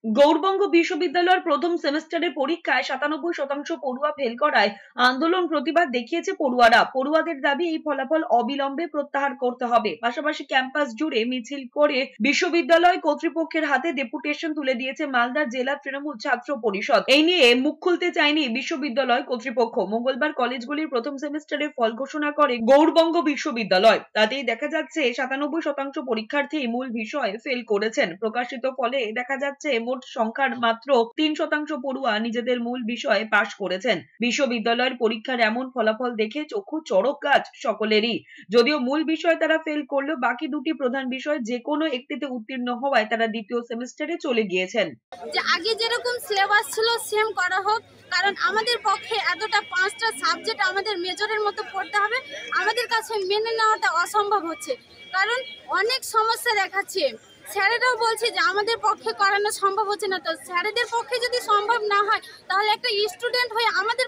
গৌড়বঙ্গ বিশ্ববিদ্যালয়ের প্রথম সেমেস্টারের পরীক্ষায় 97% পড়ুয়া ফেল করায় আন্দোলন প্রতিবাদ দেখিয়েছে পড়ুয়ারা। পড়ুয়াদের দাবি এই ফলাফল অবিলম্বে প্রত্যাহার করতে হবে। পাশাপাশি ক্যাম্পাস জুড়ে মিছিল করে বিশ্ববিদ্যালয় কর্তৃপক্ষের হাতে ডেপুটেশন তুলে দিয়েছে মালদা জেলা তৃণমূল ছাত্র পরিষদ। এই নিয়ে মুখ খুলতে চায়নি বিশ্ববিদ্যালয় কর্তৃপক্ষ। মঙ্গলবার কলেজগুলির প্রথম সেমেস্টারের ফল ঘোষণা করে গৌড়বঙ্গ বিশ্ববিদ্যালয়। তাতেই দেখা যাচ্ছে 97% পরীক্ষার্থী মূল বিষয়ে ফেল করেছেন। প্রকাশিত ফলে দেখা যাচ্ছে মোট সংখ্যার মাত্র 3% পড়ুয়া নিজেদের মূল বিষয়ে পাশ করেছেন। বিশ্ববিদ্যালয়ের পরীক্ষার এমন ফলাফল দেখে চক্ষু চড়ক গাছ সকলেরই। যদিও মূল বিষয় তারা ফেল করলেও বাকি দুটি প্রধান বিষয় যে কোনো একটিতে উত্তীর্ণ হওয়ায় তারা দ্বিতীয় সেমেস্টারে চলে গিয়েছেন। যে আগে যেরকম সিলেবাস ছিল সেম করা হোক, কারণ আমাদের পক্ষে এতটা 5টা সাবজেক্ট আমাদের মেজরের মতো পড়তে হবে, আমাদের কাছে মেনে নেওয়াটা অসম্ভব হচ্ছে। কারণ অনেক সমস্যা দেখাচ্ছে, স্যারেরাও বলছে যে আমাদের পক্ষে করানো সম্ভব হচ্ছে না। তো স্যারেদের পক্ষে যদি সম্ভব না হয় তাহলে একটা স্টুডেন্ট হয়ে আমাদের